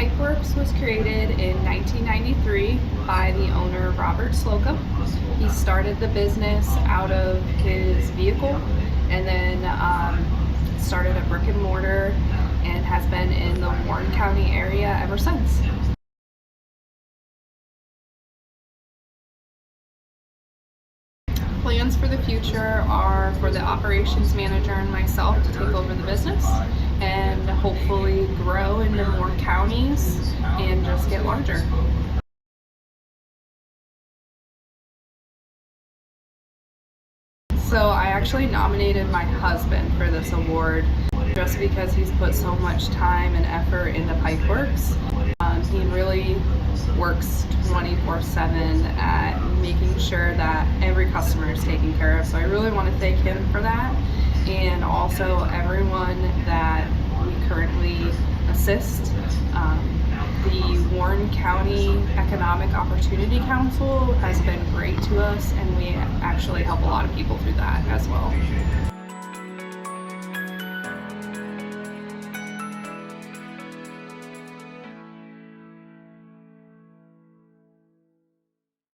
Pipeworks was created in 1993 by the owner Robert Slocum. He started the business out of his vehicle and then started a brick and mortar and has been in the Warren County area ever since. Plans for the future are for the operations manager and myself to take over the business and hopefully grow into more counties and just get larger. So I actually nominated my husband for this award just because he's put so much time and effort into Pipeworks. He really works 24/7 at making sure that every customer is taken care of. So I really want to thank him for that, and also everyone that we currently assist. The Warren County Economic Opportunity Council has been great to us, and we actually help a lot of people through that as well.